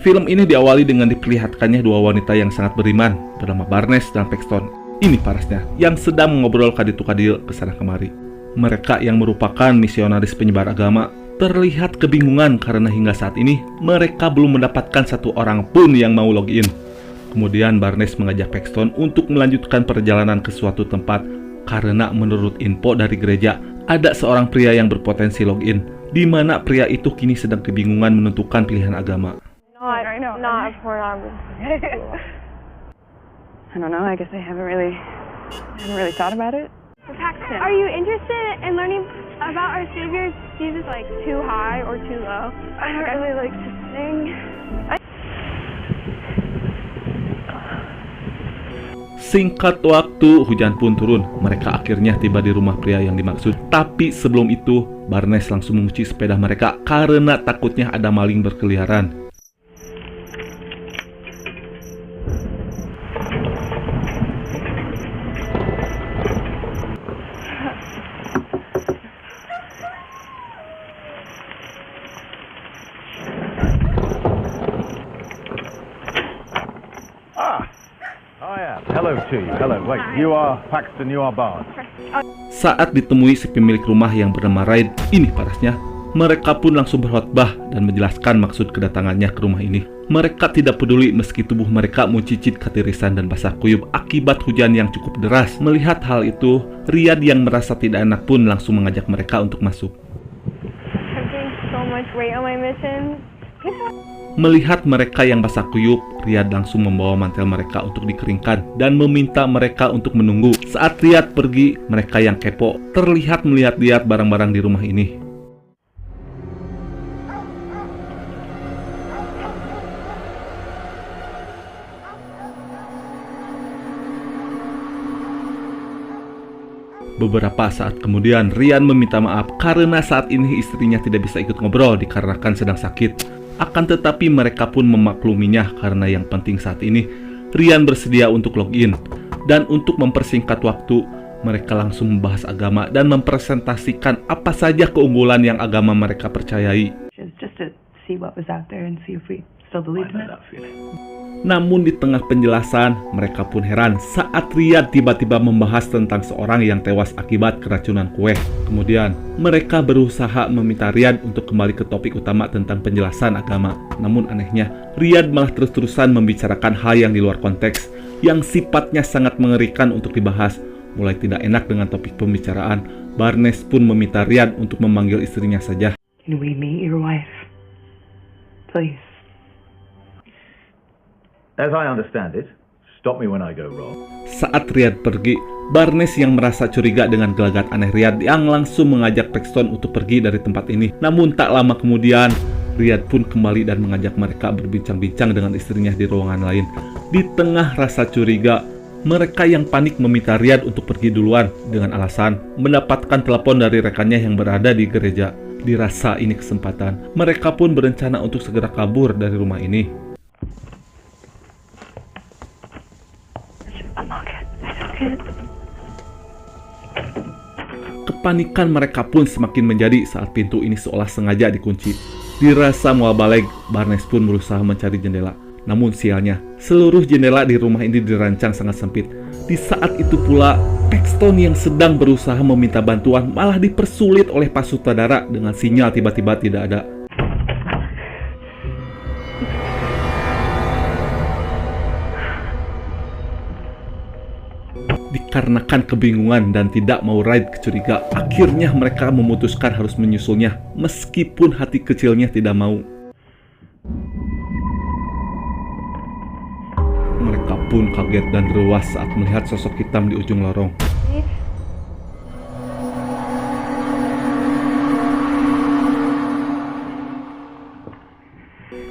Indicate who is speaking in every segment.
Speaker 1: Film ini diawali dengan diperlihatkannya dua wanita yang sangat beriman bernama Barnes dan Paxton. Ini parasnya, yang sedang mengobrol kadil-kadil kesana kemari. Mereka yang merupakan misionaris penyebar agama terlihat kebingungan karena hingga saat ini mereka belum mendapatkan satu orang pun yang mau login. Kemudian Barnes mengajak Paxton untuk melanjutkan perjalanan ke suatu tempat karena menurut info dari gereja ada seorang pria yang berpotensi login, di mana pria itu kini sedang kebingungan menentukan pilihan agama.
Speaker 2: Not pornography. I don't know. I guess I haven't really thought about it.
Speaker 3: Paxton, are you interested in learning about our Savior Jesus, like too high or too low?
Speaker 2: I don't really like to sing.
Speaker 1: Singkat waktu, hujan pun turun. Mereka akhirnya tiba di rumah pria yang dimaksud. Tapi sebelum itu, Barnes langsung mengunci sepeda mereka karena takutnya ada maling berkeliaran.
Speaker 4: Hello to you. Hello. Wait, you are Paxton, you are Barnes.
Speaker 1: Saat ditemui si pemilik rumah yang bernama Raid, ini parasnya, mereka pun langsung berkhotbah dan menjelaskan maksud kedatangannya ke rumah ini. Mereka tidak peduli meski tubuh mereka mencicit ketirisan dan basah kuyup akibat hujan yang cukup deras. Melihat hal itu, Riyad yang merasa tidak enak pun langsung mengajak mereka untuk masuk.
Speaker 3: I'm putting so much weight on my mission.
Speaker 1: Melihat mereka yang basah kuyup, Riyad langsung membawa mantel mereka untuk dikeringkan dan meminta mereka untuk menunggu. Saat Riyad pergi, mereka yang kepo terlihat melihat-lihat barang-barang di rumah ini. Beberapa saat kemudian, Ryan meminta maaf karena saat ini istrinya tidak bisa ikut ngobrol dikarenakan sedang sakit. Akan tetapi mereka pun memakluminya karena yang penting saat ini Ryan bersedia untuk login. Dan untuk mempersingkat waktu, mereka langsung membahas agama dan mempresentasikan apa saja keunggulan yang agama mereka percayai.
Speaker 2: Just to see what was out there and see if we still believe in it.
Speaker 1: Namun di tengah penjelasan, mereka pun heran saat Riyad tiba-tiba membahas tentang seorang yang tewas akibat keracunan kue. Kemudian, mereka berusaha meminta Riyad untuk kembali ke topik utama tentang penjelasan agama. Namun anehnya, Riyad malah terus-terusan membicarakan hal yang di luar konteks, yang sifatnya sangat mengerikan untuk dibahas. Mulai tidak enak dengan topik pembicaraan, Barnes pun meminta Riyad untuk memanggil istrinya saja.
Speaker 2: Can we meet your wife? Please.
Speaker 4: As I understand it, stop me when I go wrong.
Speaker 1: Saat Riyad pergi, Barnes yang merasa curiga dengan gelagat aneh Riyad yang langsung mengajak Paxton untuk pergi dari tempat ini. Namun tak lama kemudian, Riyad pun kembali dan mengajak mereka berbincang-bincang dengan istrinya di ruangan lain. Di tengah rasa curiga, mereka yang panik meminta Riyad untuk pergi duluan dengan alasan mendapatkan telepon dari rekannya yang berada di gereja. Dirasa ini kesempatan, mereka pun berencana untuk segera kabur dari rumah ini. Kepanikan mereka pun semakin menjadi saat pintu ini seolah sengaja dikunci. Dirasa mual balik, Barnes pun berusaha mencari jendela. Namun sialnya, seluruh jendela di rumah ini dirancang sangat sempit. Di saat itu pula, Paxton yang sedang berusaha meminta bantuan malah dipersulit oleh Pak Sutradara dengan sinyal tiba-tiba tidak ada. Dikarenakan kebingungan dan tidak mau Raid kecuriga, akhirnya mereka memutuskan harus menyusulnya, meskipun hati kecilnya tidak mau. Mereka pun kaget dan rewas saat melihat sosok hitam di ujung lorong.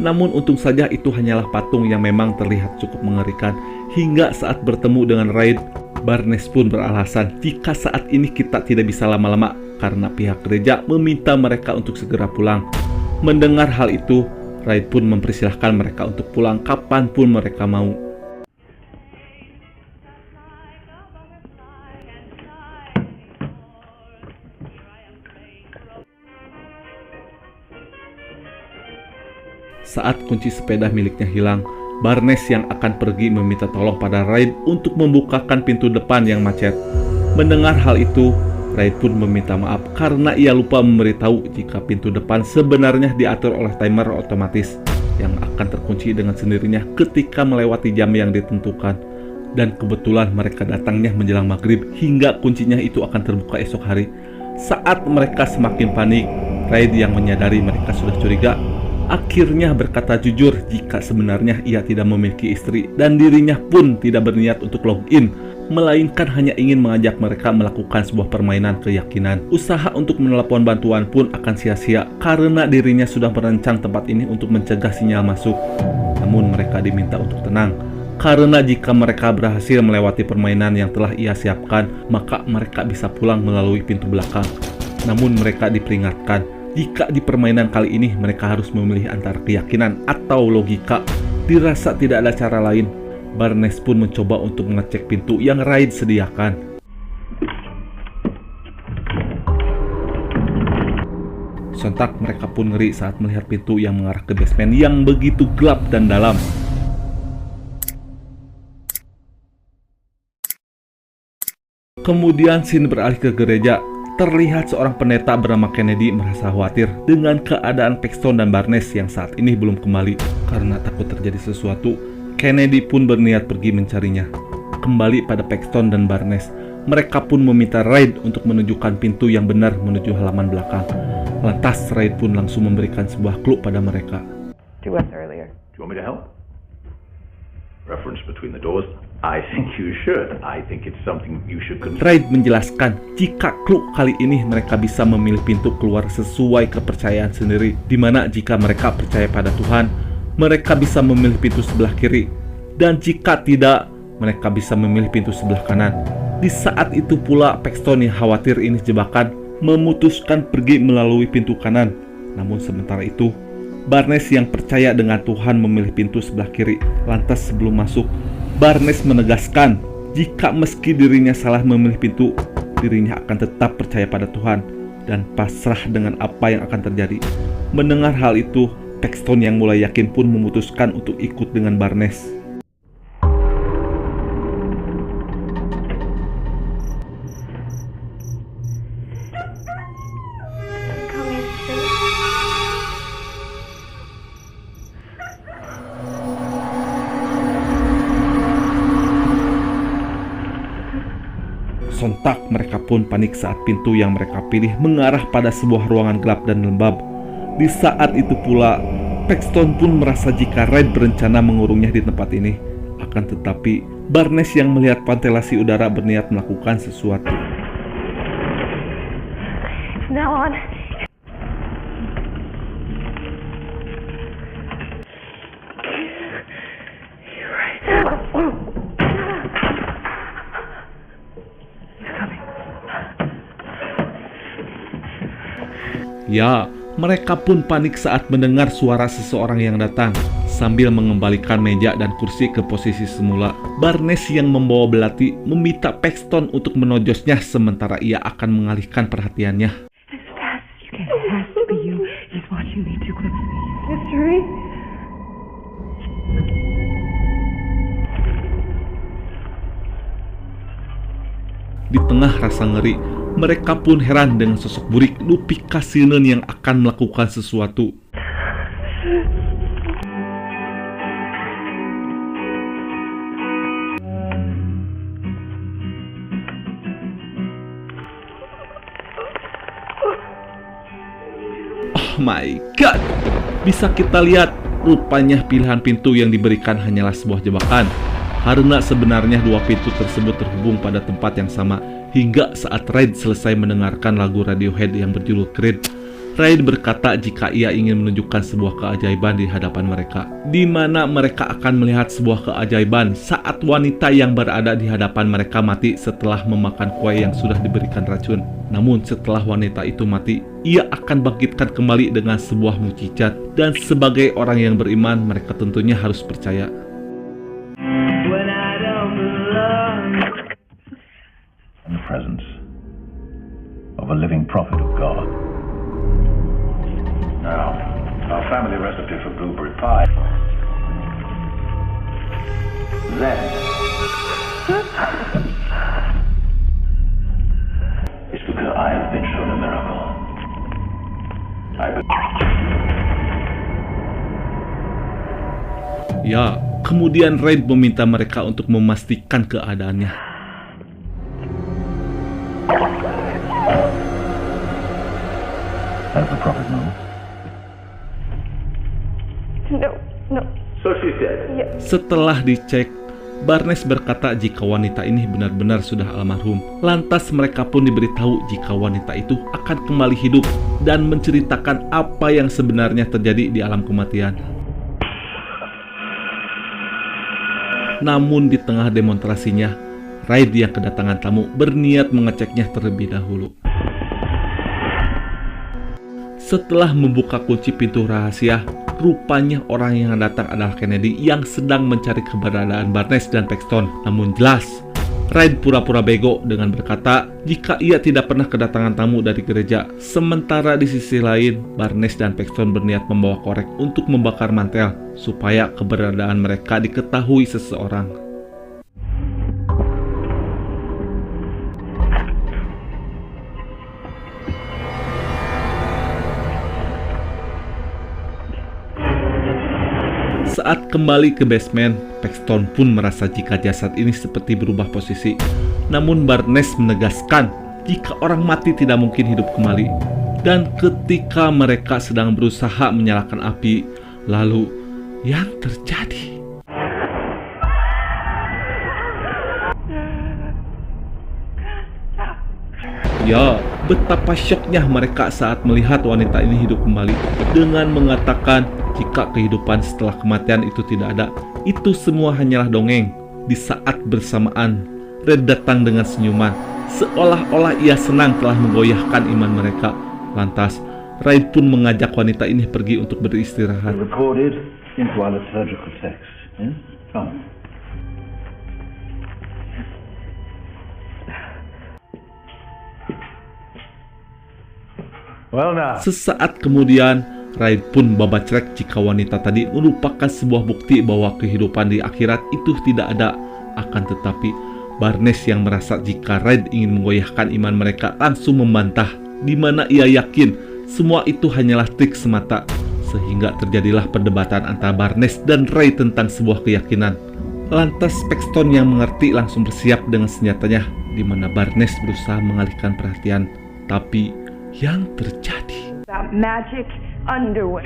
Speaker 1: Namun untung saja itu hanyalah patung yang memang terlihat cukup mengerikan. Hingga saat bertemu dengan Raid, Barnes pun beralasan jika saat ini kita tidak bisa lama-lama karena pihak gereja meminta mereka untuk segera pulang. Mendengar hal itu, Raid pun mempersilahkan mereka untuk pulang kapanpun mereka mau. Saat kunci sepeda miliknya hilang, Barnes yang akan pergi meminta tolong pada Raid untuk membukakan pintu depan yang macet. Mendengar hal itu, Raid pun meminta maaf karena ia lupa memberitahu jika pintu depan sebenarnya diatur oleh timer otomatis yang akan terkunci dengan sendirinya ketika melewati jam yang ditentukan. Dan kebetulan mereka datangnya menjelang maghrib hingga kuncinya itu akan terbuka esok hari. Saat mereka semakin panik, Raid yang menyadari mereka sudah curiga akhirnya berkata jujur jika sebenarnya ia tidak memiliki istri dan dirinya pun tidak berniat untuk login, melainkan hanya ingin mengajak mereka melakukan sebuah permainan keyakinan. Usaha untuk menelepon bantuan pun akan sia-sia karena dirinya sudah merancang tempat ini untuk mencegah sinyal masuk. Namun mereka diminta untuk tenang, karena jika mereka berhasil melewati permainan yang telah ia siapkan, maka mereka bisa pulang melalui pintu belakang. Namun mereka diperingatkan, jika di permainan kali ini mereka harus memilih antara keyakinan atau logika. Dirasa tidak ada cara lain, Barnes pun mencoba untuk mengecek pintu yang Raid sediakan. Sontak mereka pun ngeri saat melihat pintu yang mengarah ke basement yang begitu gelap dan dalam. Kemudian scene beralih ke gereja. Terlihat seorang pendeta bernama Kennedy merasa khawatir dengan keadaan Paxton dan Barnes yang saat ini belum kembali. Karena takut terjadi sesuatu, Kennedy pun berniat pergi mencarinya. Kembali pada Paxton dan Barnes, mereka pun meminta Raid untuk menunjukkan pintu yang benar menuju halaman belakang. Lantas Raid pun langsung memberikan sebuah clue pada mereka.
Speaker 2: To us earlier.
Speaker 4: Do you want me to help? Reference between the doors? I think you should. I think it's something you should consider.
Speaker 1: Raid menjelaskan jika clue kali ini mereka bisa memilih pintu keluar sesuai kepercayaan sendiri, dimana jika mereka percaya pada Tuhan, mereka bisa memilih pintu sebelah kiri, dan jika tidak, mereka bisa memilih pintu sebelah kanan. Di saat itu pula Paxton yang khawatir ini jebakan memutuskan pergi melalui pintu kanan. Namun sementara itu, Barnes yang percaya dengan Tuhan memilih pintu sebelah kiri. Lantas sebelum masuk, Barnes menegaskan jika meski dirinya salah memilih pintu, dirinya akan tetap percaya pada Tuhan dan pasrah dengan apa yang akan terjadi. Mendengar hal itu, Paxton yang mulai yakin pun memutuskan untuk ikut dengan Barnes. Sontak mereka pun panik saat pintu yang mereka pilih mengarah pada sebuah ruangan gelap dan lembab. Di saat itu pula, Paxton pun merasa jika Raid berencana mengurungnya di tempat ini. Akan tetapi, Barnes yang melihat ventilasi udara berniat melakukan sesuatu.
Speaker 3: Now on.
Speaker 1: Ya, mereka pun panik saat mendengar suara seseorang yang datang. Sambil mengembalikan meja dan kursi ke posisi semula, Barnes yang membawa belati meminta Paxton untuk menojosnya sementara ia akan mengalihkan perhatiannya.
Speaker 2: As fast as you can. It has to be you. He's watching me too closely.
Speaker 3: Mystery.
Speaker 1: Di tengah rasa ngeri, mereka pun heran dengan sosok burik Lupi Kasinen yang akan melakukan sesuatu. Oh my god! Bisa kita lihat, rupanya pilihan pintu yang diberikan hanyalah sebuah jebakan. Karena sebenarnya dua pintu tersebut terhubung pada tempat yang sama. Hingga saat Raid selesai mendengarkan lagu Radiohead yang berjudul Creed, Raid berkata jika ia ingin menunjukkan sebuah keajaiban di hadapan mereka, di mana mereka akan melihat sebuah keajaiban saat wanita yang berada di hadapan mereka mati setelah memakan kue yang sudah diberikan racun. Namun setelah wanita itu mati, ia akan bangkitkan kembali dengan sebuah mukjizat, dan sebagai orang yang beriman, mereka tentunya harus percaya.
Speaker 4: In the presence of a living prophet of God. Now, Our family recipe for bluebird pie. Then, it's because I have been shown a miracle.
Speaker 1: Ya, kemudian Raid meminta mereka untuk memastikan keadaannya.
Speaker 4: That's the prophet move.
Speaker 3: No.
Speaker 4: So she said.
Speaker 3: Yeah.
Speaker 1: Setelah dicek, Barnes berkata jika wanita ini benar-benar sudah almarhum. Lantas mereka pun diberitahu jika wanita itu akan kembali hidup dan menceritakan apa yang sebenarnya terjadi di alam kematian. Namun di tengah demonstrasinya, Raid yang kedatangan tamu berniat mengeceknya terlebih dahulu. Setelah membuka kunci pintu rahasia, rupanya orang yang datang adalah Kennedy yang sedang mencari keberadaan Barnes dan Paxton. Namun jelas, Raid pura-pura bego dengan berkata jika ia tidak pernah kedatangan tamu dari gereja. Sementara di sisi lain, Barnes dan Paxton berniat membawa korek untuk membakar mantel supaya keberadaan mereka diketahui seseorang. Saat kembali ke basement, Paxton pun merasa jika jasad ini seperti berubah posisi. Namun Barnes menegaskan jika orang mati tidak mungkin hidup kembali. Dan ketika mereka sedang berusaha menyalakan api, lalu yang terjadi? Ya, betapa syoknya mereka saat melihat wanita ini hidup kembali dengan mengatakan jika kehidupan setelah kematian itu tidak ada. Itu semua hanyalah dongeng. Di saat bersamaan, Red datang dengan senyuman, seolah-olah ia senang telah menggoyahkan iman mereka. Lantas, Raid pun mengajak wanita ini pergi untuk beristirahat.
Speaker 4: Recorded into our liturgical text. Yeah? Come. Well now.
Speaker 1: Sesaat kemudian, Raid pun babacrek jika wanita tadi merupakan sebuah bukti bahwa kehidupan di akhirat itu tidak ada. Akan tetapi, Barnes yang merasa jika Raid ingin menggoyahkan iman mereka langsung membantah, di mana ia yakin semua itu hanyalah trik semata. Sehingga terjadilah perdebatan antara Barnes dan Raid tentang sebuah keyakinan. Lantas Paxton yang mengerti langsung bersiap dengan senjatanya, di mana Barnes berusaha mengalihkan perhatian. Tapi yang terjadi?
Speaker 2: That magic underwear.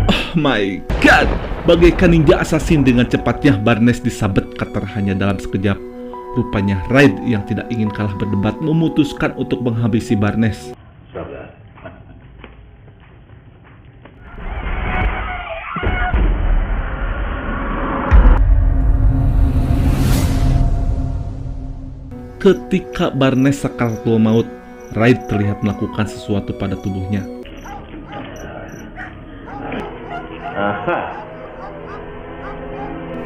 Speaker 1: Oh my god! Bagaikan ninja assassin dengan cepatnya Barnes disabet cutter hanya dalam sekejap. Rupanya Raid yang tidak ingin kalah berdebat memutuskan untuk menghabisi Barnes.
Speaker 4: Stop that.
Speaker 1: Ketika Barnes sakaratul maut, Raid terlihat melakukan sesuatu pada tubuhnya.
Speaker 4: Aha.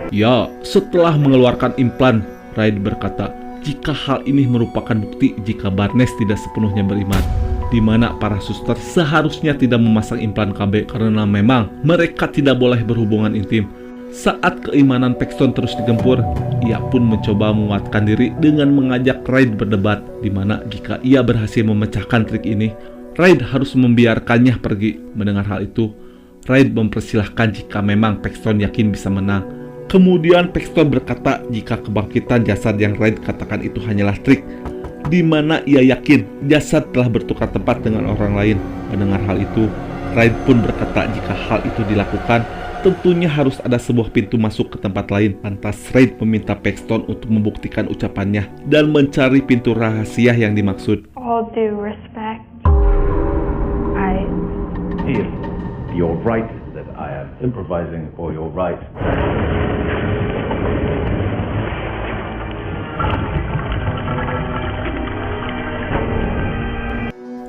Speaker 1: Ya, setelah mengeluarkan implan, Raid berkata jika hal ini merupakan bukti jika Barnes tidak sepenuhnya beriman, di mana para suster seharusnya tidak memasang implan KB karena memang mereka tidak boleh berhubungan intim. Saat keimanan Paxton terus digempur, ia pun mencoba menguatkan diri dengan mengajak Raid berdebat, di mana jika ia berhasil memecahkan trik ini, Raid harus membiarkannya pergi. Mendengar hal itu, Raid mempersilahkan jika memang Paxton yakin bisa menang. Kemudian Paxton berkata jika kebangkitan jasad yang Raid katakan itu hanyalah trik, di mana ia yakin jasad telah bertukar tempat dengan orang lain. Mendengar hal itu, Raid pun berkata jika hal itu dilakukan, tentunya harus ada sebuah pintu masuk ke tempat lain. Lantas Raid meminta Paxton untuk membuktikan ucapannya dan mencari pintu rahasia yang dimaksud.
Speaker 3: All due respect,
Speaker 4: If you're right that I am improvising, or you're right.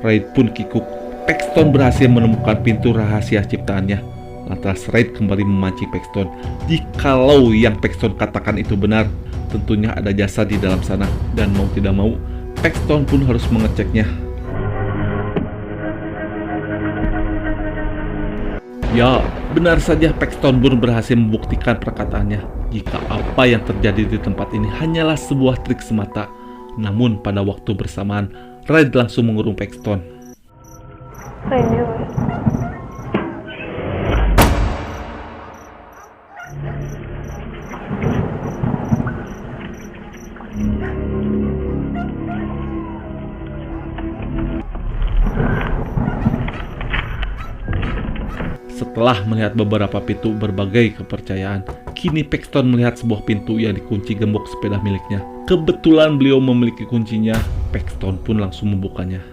Speaker 1: Raid pun kikuk. Paxton berhasil menemukan pintu rahasia ciptaannya. lantas Reid kembali memancing Paxton. Jikalau yang Paxton katakan itu benar, tentunya ada jasad di dalam sana, dan mau tidak mau, Paxton pun harus mengeceknya. Ya, benar saja Paxton pun berhasil membuktikan perkataannya jika apa yang terjadi di tempat ini hanyalah sebuah trik semata. Namun pada waktu bersamaan, Reid langsung mengurung Paxton.
Speaker 3: I knew it.
Speaker 1: Setelah melihat beberapa pintu berbagai kepercayaan, kini Paxton melihat sebuah pintu yang dikunci gembok sepeda miliknya. Kebetulan beliau memiliki kuncinya, Paxton pun langsung membukanya.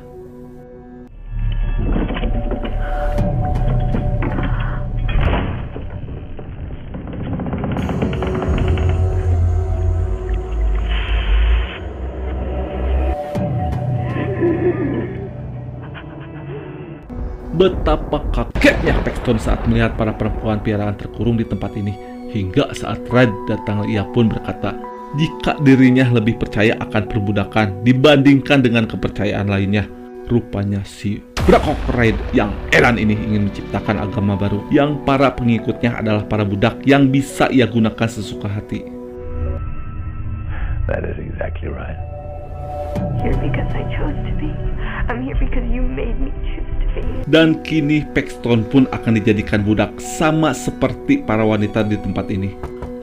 Speaker 1: Betapa kagetnya Paxton saat melihat para perempuan piaraan terkurung di tempat ini. Hingga saat Reid datang, ia pun berkata jika dirinya lebih percaya akan perbudakan dibandingkan dengan kepercayaan lainnya. Rupanya si Brakok Reid yang edan ini ingin menciptakan agama baru yang para pengikutnya adalah para budak yang bisa ia gunakan sesuka hati.
Speaker 4: That is exactly right.
Speaker 3: Here because I chose to be. I'm here because you made me choose to be.
Speaker 1: Dan kini Paxton pun akan dijadikan budak sama seperti para wanita di tempat ini.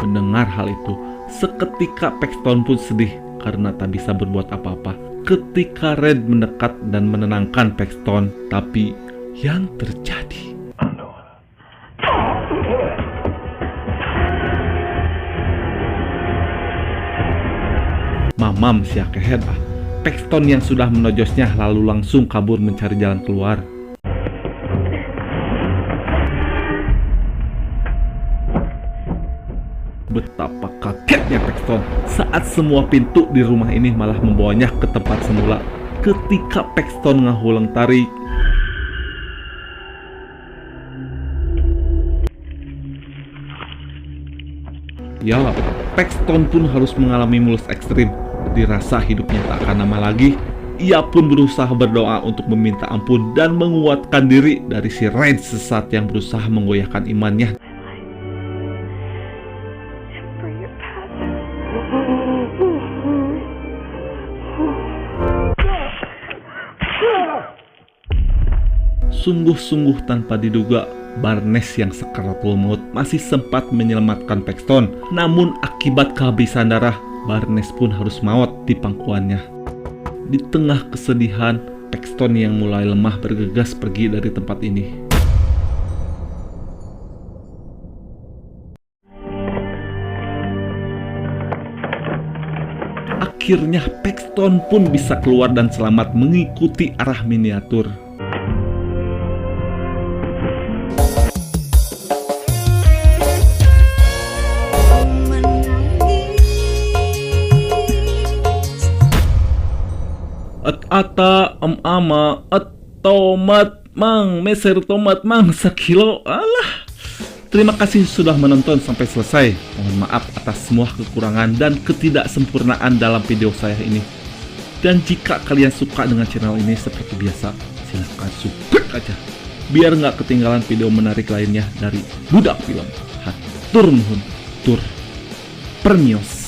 Speaker 1: Mendengar hal itu, seketika Paxton pun sedih karena tak bisa berbuat apa-apa. Ketika Reid mendekat dan menenangkan Paxton, tapi yang terjadi mamam siakehead ah. Paxton yang sudah menojosnya lalu langsung kabur mencari jalan keluar. Betapa kagetnya Paxton saat semua pintu di rumah ini malah membawanya ke tempat semula. Ketika Paxton ngahulang tarik, ya, Paxton pun harus mengalami mulus ekstrim. Dirasa hidupnya tak akan lama lagi, ia pun berusaha berdoa untuk meminta ampun dan menguatkan diri dari si Reid sesat yang berusaha menggoyahkan imannya.
Speaker 3: For your path.
Speaker 1: Sungguh-sungguh tanpa diduga, Barnes yang sakaratul maut masih sempat menyelamatkan Paxton. Namun akibat kehabisan darah, Barnes pun harus maut di pangkuannya. Di tengah kesedihan, Paxton yang mulai lemah bergegas pergi dari tempat ini. Akhirnya Paxton pun bisa keluar dan selamat mengikuti arah miniatur. Ata ama tomat mang meser tomat mang sekilo. Alah. Terima kasih sudah menonton sampai selesai. Mohon maaf atas semua kekurangan dan ketidaksempurnaan dalam video saya ini. Dan jika kalian suka dengan channel ini seperti biasa, silahkan subscribe aja biar nggak ketinggalan video menarik lainnya dari Budak Film. Hatur nuhun, tur permios.